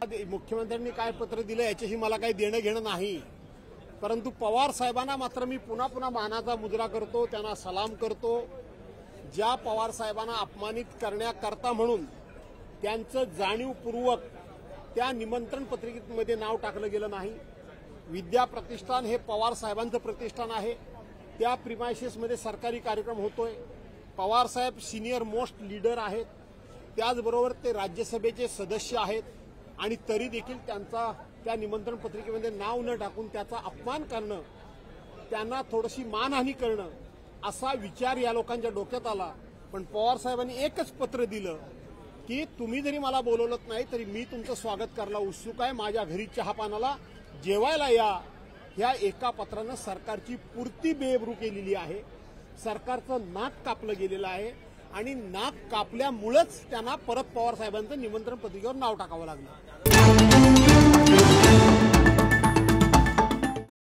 मुख्यमंत्र्यांनी काय पत्र दिलं याच्याशी मला काही देणं घेणं नाही, परंतु पवार साहेबांना मात्र मी पुन्हा पुन्हा मानाचा मुजरा करतो, त्यांना सलाम करतो। ज्या पवार साहेबांना अपमानित करण्याकरता म्हणून त्यांचं जाणीवपूर्वक त्या निमंत्रण पत्रिकेमध्ये नाव टाकलं गेलं नाही। विद्या प्रतिष्ठान हे पवार साहेबांचं प्रतिष्ठान आहे, त्या प्रिमायसेसमध्ये सरकारी कार्यक्रम होतोय। पवार साहेब सिनियर मोस्ट लीडर आहेत, त्याचबरोबर ते राज्यसभेचे सदस्य आहेत आणि तरी देखील त्यांचा त्या निमंत्रण पत्रिकेमध्ये नाव न टाकून त्याचा अपमान करणं, त्यांना थोडीशी मानहानी करणं असा विचार या लोकांच्या डोक्यात आला। पण पवार साहेबांनी एकच पत्र दिलं की तुम्ही जरी मला बोलवलं नाही तरी मी तुमचं स्वागत करायला उत्सुक आहे, माझ्या घरी चहापानाला जेवायला या। ह्या एका पत्रानं सरकारची पुरती बेबरू केलेली आहे, सरकारचं नाक कापलं गेलेलं आहे आणि नाक कापल्यामुळेच त्यांना परत पवार साहेबांचं निमंत्रण पत्रिकेवर नाव टाकावं लागलं।